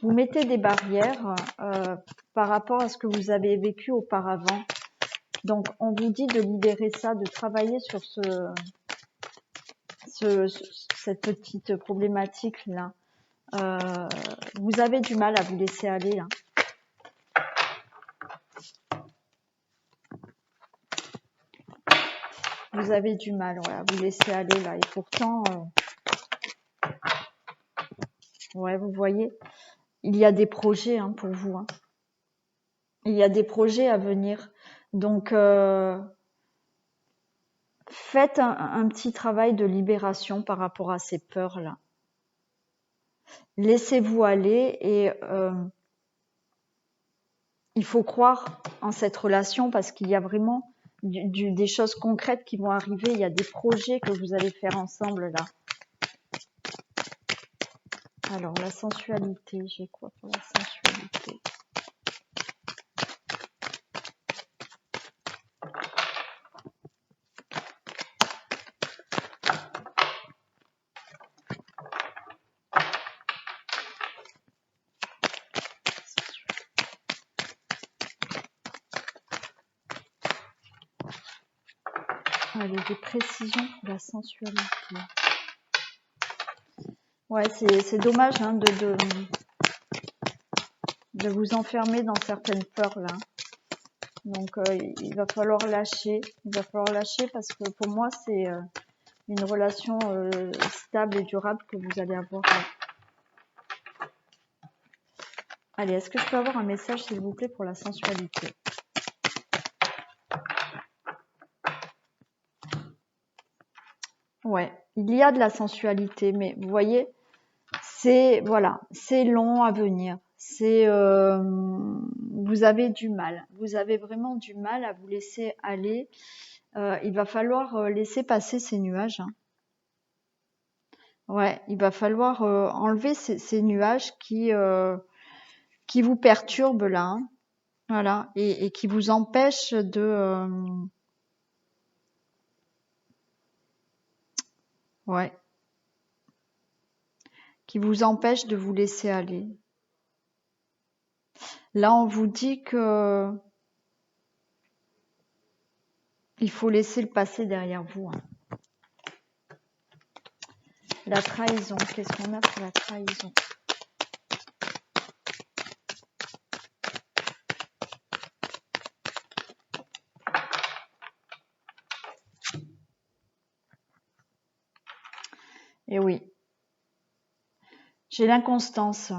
Vous mettez des barrières par rapport à ce que vous avez vécu auparavant. Donc, on vous dit de libérer ça, de travailler sur cette petite problématique là. Vous avez du mal à vous laisser aller là. Vous avez du mal à vous laisser aller là. Et pourtant, ouais, vous voyez, il y a des projets hein, pour vous. Hein. Il y a des projets à venir. Donc, faites un petit travail de libération par rapport à ces peurs-là. Laissez-vous aller et il faut croire en cette relation parce qu'il y a vraiment des choses concrètes qui vont arriver. Il y a des projets que vous allez faire ensemble là. Alors, la sensualité, j'ai quoi pour la sensualité? Allez, des précisions pour la sensualité. Ouais, c'est dommage hein, de vous enfermer dans certaines peurs là. Donc il va falloir lâcher. Il va falloir lâcher parce que pour moi c'est une relation stable et durable que vous allez avoir là. Allez, est-ce que je peux avoir un message s'il vous plaît pour la sensualité? Ouais, il y a de la sensualité, mais vous voyez, c'est voilà, c'est long à venir. C'est vous avez du mal, vous avez vraiment du mal à vous laisser aller. Il va falloir laisser passer ces nuages. Hein. Ouais, il va falloir enlever ces nuages qui vous perturbent là, hein. Voilà, et qui vous empêchent de ouais, qui vous empêchent de vous laisser aller. Là, on vous dit que il faut laisser le passé derrière vous. Hein. La trahison, qu'est-ce qu'on a pour la trahison? Eh oui, j'ai l'inconstance.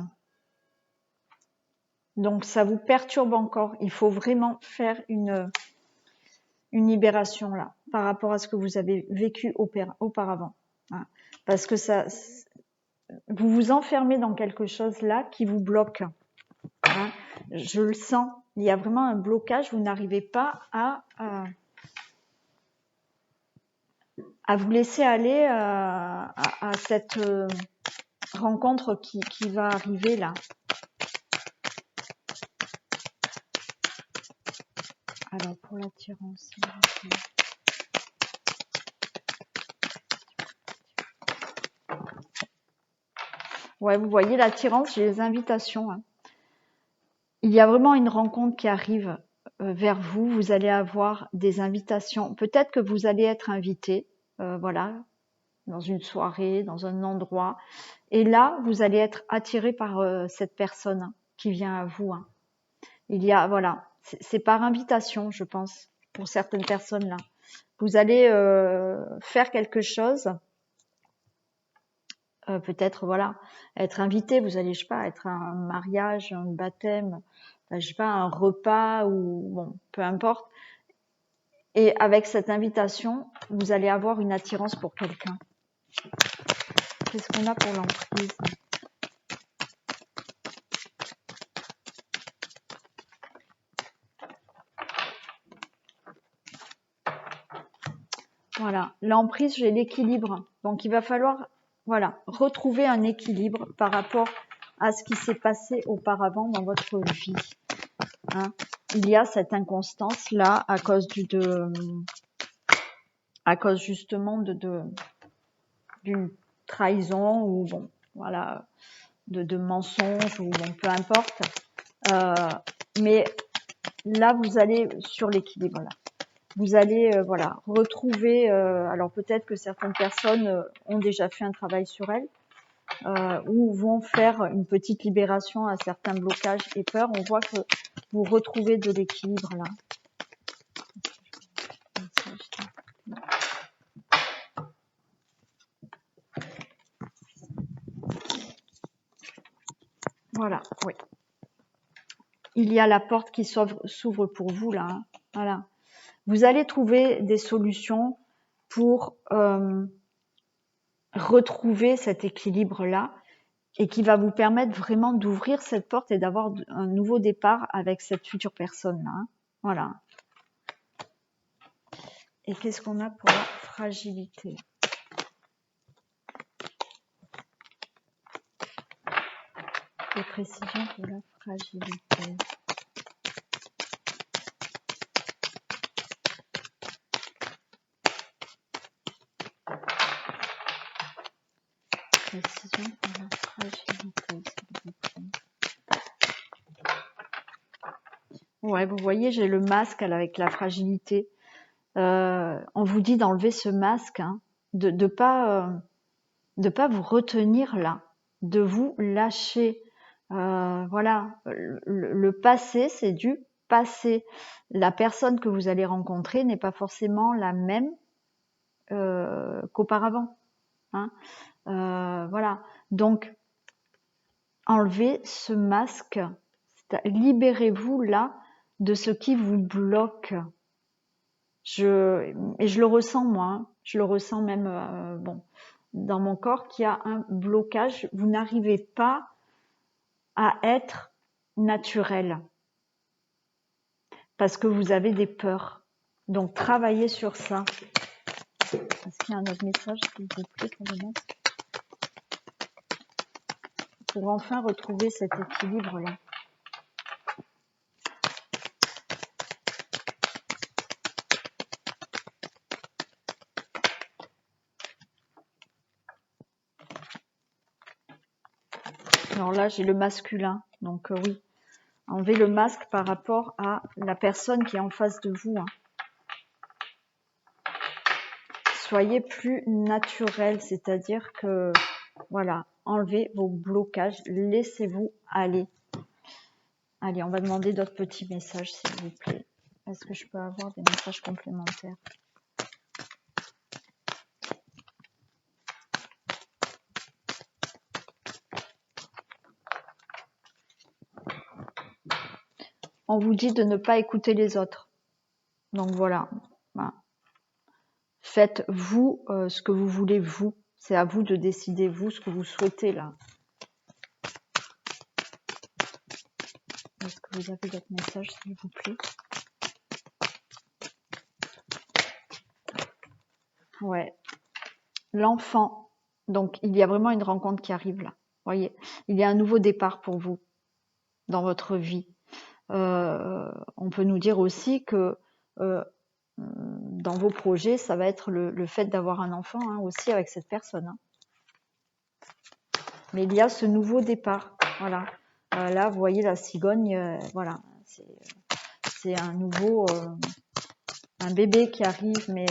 Donc ça vous perturbe encore. Il faut vraiment faire une libération là, par rapport à ce que vous avez vécu auparavant. Hein. Parce que ça, vous vous enfermez dans quelque chose là qui vous bloque. Hein. Je le sens. Il y a vraiment un blocage. Vous n'arrivez pas à vous laisser aller à cette rencontre qui va arriver là. Alors pour l'attirance. Ouais, vous voyez l'attirance, j'ai les invitations. Hein. Il y a vraiment une rencontre qui arrive vers vous. Vous allez avoir des invitations. Peut-être que vous allez être invité, voilà, dans une soirée, dans un endroit. Et là, vous allez être attiré par cette personne qui vient à vous. Hein. Il y a, voilà, c'est par invitation, je pense, pour certaines personnes là. Vous allez faire quelque chose. Peut-être voilà, être invité, vous allez, je sais pas, être à un mariage, un baptême, je sais pas, un repas ou bon, peu importe. Et avec cette invitation, vous allez avoir une attirance pour quelqu'un. Qu'est-ce qu'on a pour l'emprise? Voilà, l'emprise, j'ai l'équilibre. Donc il va falloir voilà, retrouver un équilibre par rapport à ce qui s'est passé auparavant dans votre vie. Hein. Il y a cette inconstance là à cause à cause justement d'une trahison ou bon voilà de mensonges ou bon peu importe. Mais là vous allez sur l'équilibre là. Vous allez voilà retrouver. Alors peut-être que certaines personnes ont déjà fait un travail sur elles. Ou vont faire une petite libération à certains blocages et peurs. On voit que vous retrouvez de l'équilibre là. Voilà, oui. Il y a la porte qui s'ouvre pour vous là. Hein. Voilà. Vous allez trouver des solutions pour retrouver cet équilibre là et qui va vous permettre vraiment d'ouvrir cette porte et d'avoir un nouveau départ avec cette future personne là. Hein. Voilà. Et qu'est-ce qu'on a pour la fragilité? Des précisions pour la fragilité. Précision pour la fragilité, s'il vous plaît. Ouais, vous voyez, j'ai le masque avec la fragilité. On vous dit d'enlever ce masque, hein, de pas vous retenir là, de vous lâcher, Voilà, le passé, c'est du passé. La personne que vous allez rencontrer n'est pas forcément la même qu'auparavant. Hein. Voilà, donc enlevez ce masque, libérez-vous là de ce qui vous bloque. Et je le ressens moi, hein. Je le ressens même bon, dans mon corps qu'il y a un blocage. Vous n'arrivez pas à être naturel parce que vous avez des peurs. Donc travaillez sur ça. Est-ce qu'il y a un autre message s'il vous plaît pour le masque, pour enfin retrouver cet équilibre là. Alors là, j'ai le masculin, donc oui. Enlevez le masque par rapport à la personne qui est en face de vous. Hein. Soyez plus naturel, c'est-à-dire que, voilà, enlevez vos blocages, laissez-vous aller. Allez, on va demander d'autres petits messages, s'il vous plaît. Est-ce que je peux avoir des messages complémentaires ? On vous dit de ne pas écouter les autres. Donc voilà. Faites vous ce que vous voulez vous. C'est à vous de décider vous ce que vous souhaitez là. Est-ce que vous avez d'autres messages s'il vous plaît ? Ouais. L'enfant. Donc il y a vraiment une rencontre qui arrive là. Voyez, il y a un nouveau départ pour vous dans votre vie. On peut nous dire aussi que dans vos projets, ça va être le fait d'avoir un enfant hein, aussi avec cette personne. Hein. Mais il y a ce nouveau départ. Voilà. Là, vous voyez la cigogne. Voilà. C'est un nouveau, un bébé qui arrive, mais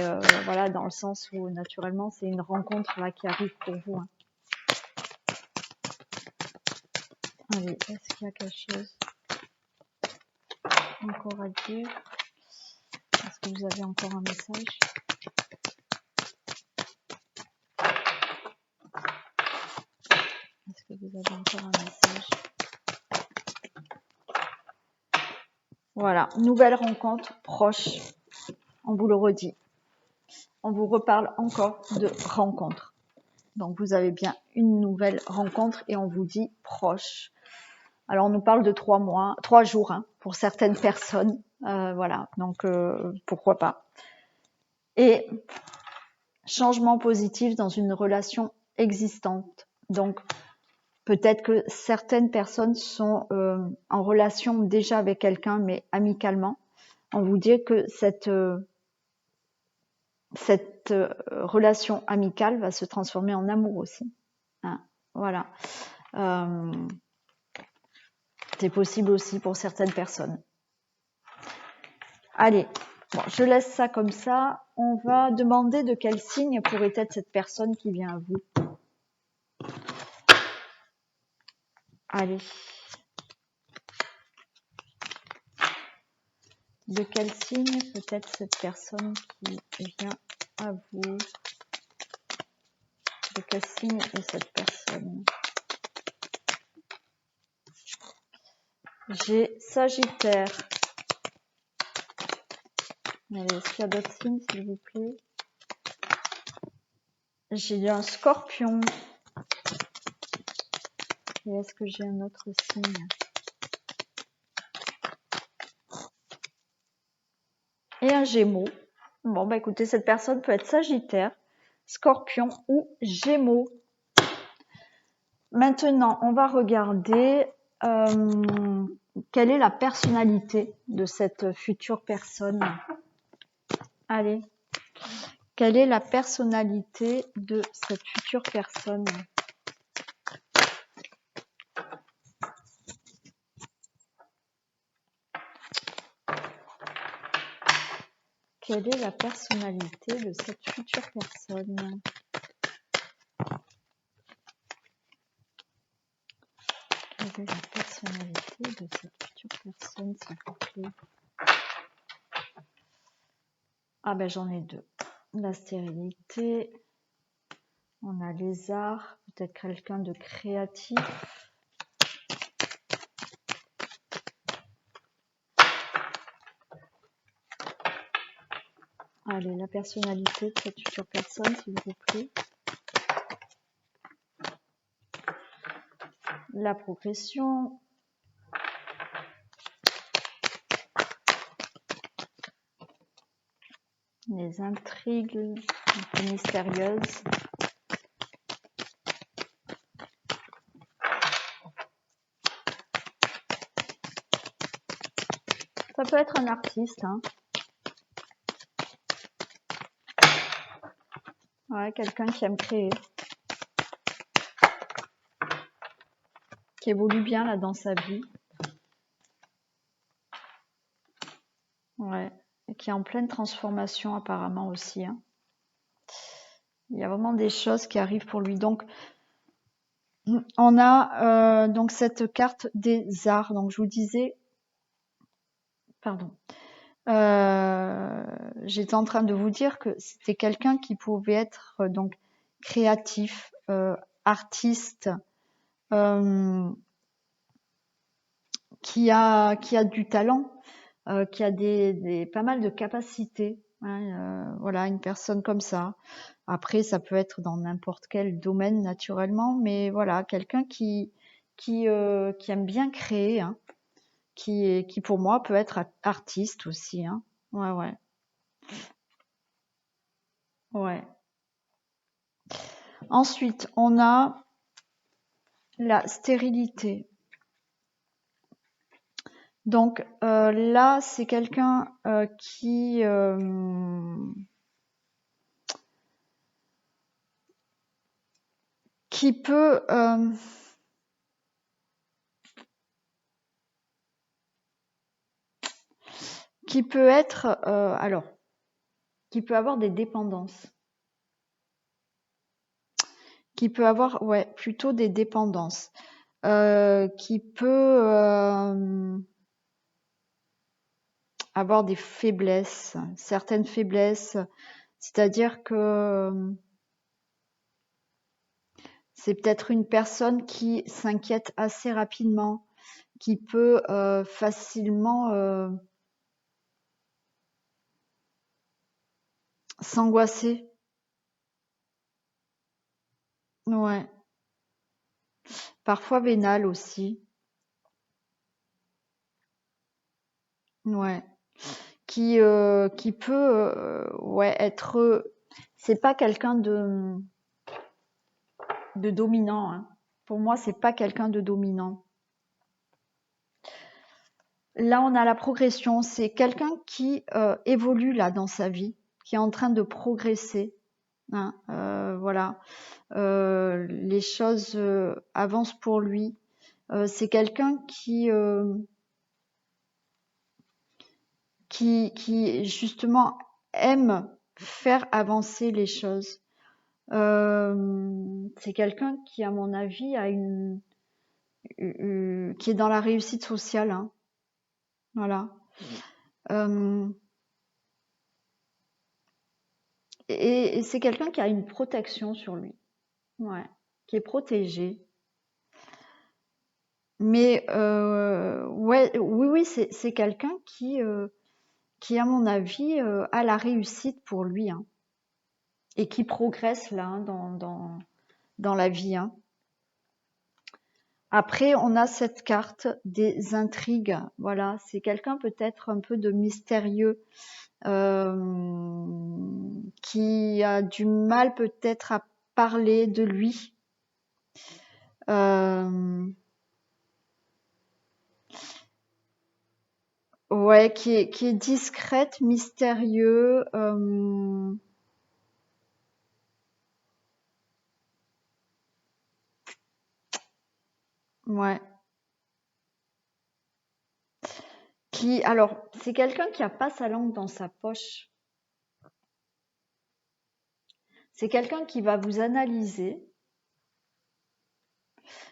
voilà, dans le sens où naturellement, c'est une rencontre là qui arrive pour vous. Hein. Allez, est-ce qu'il y a quelque chose encore à dire? Est-ce que vous avez encore un message? Est-ce que vous avez encore un message? Voilà, nouvelle rencontre proche. On vous le redit. On vous reparle encore de rencontre. Donc vous avez bien une nouvelle rencontre et on vous dit proche. Alors on nous parle de 3 jours hein, pour certaines personnes. Voilà, donc pourquoi pas. Et changement positif dans une relation existante. Donc peut-être que certaines personnes sont en relation déjà avec quelqu'un, mais amicalement. On vous dit que cette relation amicale va se transformer en amour aussi. Hein, voilà. C'est possible aussi pour certaines personnes. Allez, bon, je laisse ça comme ça. On va demander de quel signe pourrait être cette personne qui vient à vous. Allez. De quel signe peut être cette personne qui vient à vous? De quel signe est cette personne? J'ai Sagittaire. Allez, est-ce qu'il y a d'autres signes, s'il vous plaît? J'ai un Scorpion. Et est-ce que j'ai un autre signe? Et un Gémeaux. Bon, bah écoutez, cette personne peut être Sagittaire, Scorpion ou Gémeaux. Maintenant, on va regarder quelle est la personnalité de cette future personne. Allez, quelle est la personnalité de cette future personne? Quelle est la personnalité de cette future personne? Quelle est la personnalité de cette future personne, s'il vous plaît? Ah ben j'en ai deux. La stérilité. On a les arts. Peut-être quelqu'un de créatif. Allez, la personnalité de cette future personne, s'il vous plaît. La progression. Les intrigues un peu mystérieuses. Ça peut être un artiste, hein. Ouais, quelqu'un qui aime créer. Qui évolue bien là dans sa vie. Ouais. Et qui est en pleine transformation apparemment aussi, hein. Il y a vraiment des choses qui arrivent pour lui. Donc, on a donc cette carte des arts. Donc, je vous disais, pardon, j'étais en train de vous dire que c'était quelqu'un qui pouvait être donc créatif, artiste, qui a du talent, qui a pas mal de capacités. Hein, voilà, une personne comme ça. Après, ça peut être dans n'importe quel domaine naturellement, mais voilà, quelqu'un qui aime bien créer, hein, qui pour moi peut être artiste aussi. Hein. Ouais, ouais, ouais. Ensuite, on a la stérilité. Donc là, c'est quelqu'un qui peut être alors qui peut avoir des dépendances, qui peut avoir plutôt des dépendances, qui peut avoir des faiblesses, certaines faiblesses, c'est-à-dire que c'est peut-être une personne qui s'inquiète assez rapidement, qui peut facilement s'angoisser. Ouais. Parfois vénale aussi. Ouais. Qui peut être. C'est pas quelqu'un de dominant. Hein. Pour moi, c'est pas quelqu'un de dominant. Là, on a la progression. C'est quelqu'un qui évolue là dans sa vie, qui est en train de progresser. Hein, voilà. Les choses avancent pour lui. C'est quelqu'un qui justement aime faire avancer les choses. C'est quelqu'un qui, à mon avis, a qui est dans la réussite sociale. Hein. Voilà. Et c'est quelqu'un qui a une protection sur lui. Ouais. Qui est protégé. Mais oui, c'est quelqu'un qui, à mon avis, a la réussite pour lui. Hein. Et qui progresse là hein, dans la vie. Hein. Après, on a cette carte des intrigues. Voilà, c'est quelqu'un peut-être un peu de mystérieux qui a du mal peut-être à parler de lui. Ouais, qui est discrète, mystérieux. Ouais. Alors, c'est quelqu'un qui a pas sa langue dans sa poche. C'est quelqu'un qui va vous analyser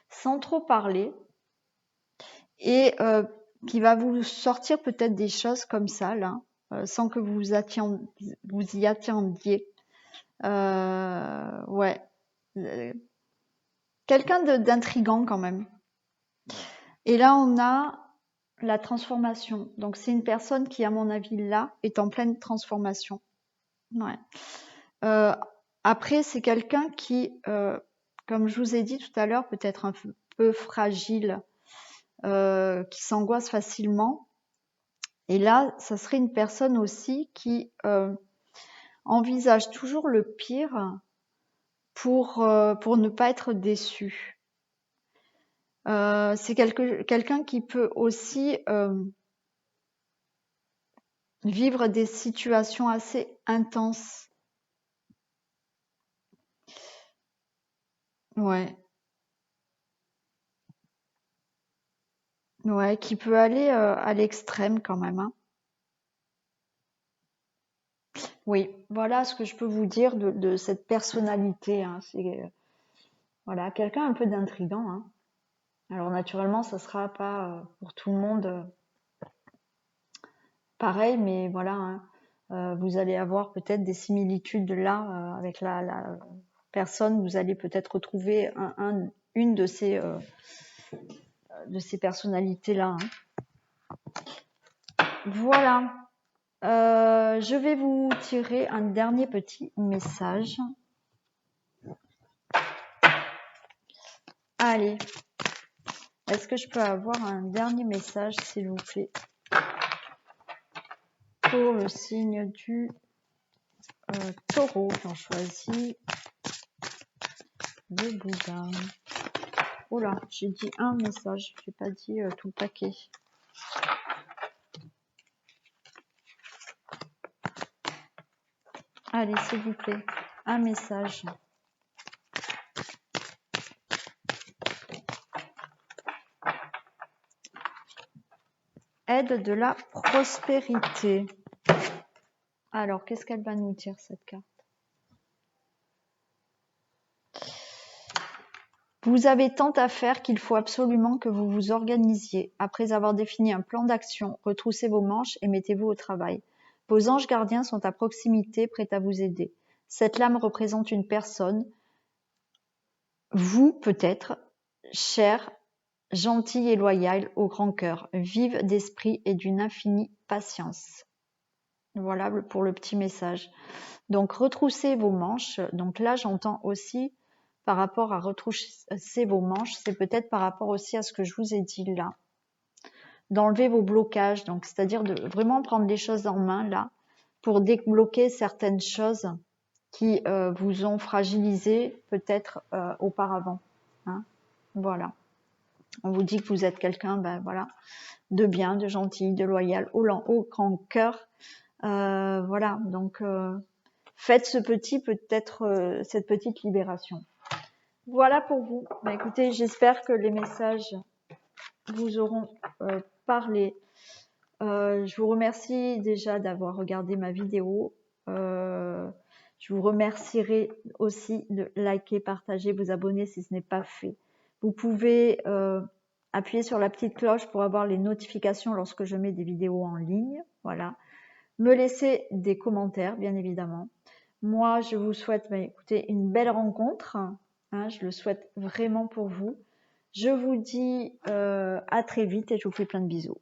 sans trop parler. et qui va vous sortir peut-être des choses comme ça, là, sans que vous y attendiez. Ouais. Quelqu'un d'intriguant quand même. Et là, on a la transformation. Donc, c'est une personne qui, à mon avis, là, est en pleine transformation. Ouais. Après, c'est quelqu'un qui, comme je vous ai dit tout à l'heure, peut-être un peu fragile, qui s'angoisse facilement. Et là, ça serait une personne aussi qui envisage toujours le pire pour ne pas être déçu. C'est quelqu'un qui peut aussi vivre des situations assez intenses. Ouais. Ouais, qui peut aller à l'extrême quand même, hein. Oui, voilà ce que je peux vous dire de cette personnalité, hein. C'est voilà, quelqu'un un peu d'intriguant, hein. Alors naturellement, ça sera pas pour tout le monde pareil, mais voilà, hein. Vous allez avoir peut-être des similitudes là avec la personne. Vous allez peut-être retrouver une de ces personnalités-là, hein. Voilà. Je vais vous tirer un dernier petit message. Allez. Est-ce que je peux avoir un dernier message, s'il vous plaît, pour le signe du taureau, qui ont choisi le Bouddha. Oh là, j'ai dit un message, j'ai pas dit tout le paquet. Allez, s'il vous plaît, un message. Aide de la prospérité. Alors, qu'est-ce qu'elle va nous dire, cette carte? Vous avez tant à faire qu'il faut absolument que vous vous organisiez. Après avoir défini un plan d'action, retroussez vos manches et mettez-vous au travail. Vos anges gardiens sont à proximité, prêts à vous aider. Cette lame représente une personne, vous peut-être, chère, gentille et loyale, au grand cœur, vive d'esprit et d'une infinie patience. Voilà pour le petit message. Donc, retroussez vos manches. Donc là, j'entends aussi par rapport à retrousser vos manches, c'est peut-être par rapport aussi à ce que je vous ai dit là. D'enlever vos blocages, donc c'est-à-dire de vraiment prendre les choses en main là, pour débloquer certaines choses qui vous ont fragilisé peut-être auparavant. Hein, voilà. On vous dit que vous êtes quelqu'un, ben voilà, de bien, de gentil, de loyal, au grand cœur. Voilà, donc faites cette petite libération. Voilà pour vous. Bah, écoutez, j'espère que les messages vous auront parlé. Je vous remercie déjà d'avoir regardé ma vidéo. Je vous remercierai aussi de liker, partager, vous abonner si ce n'est pas fait. Vous pouvez appuyer sur la petite cloche pour avoir les notifications lorsque je mets des vidéos en ligne. Voilà. Me laisser des commentaires, bien évidemment. Moi, je vous souhaite, écoutez, une belle rencontre. Hein, je le souhaite vraiment pour vous. Je vous dis à très vite et je vous fais plein de bisous.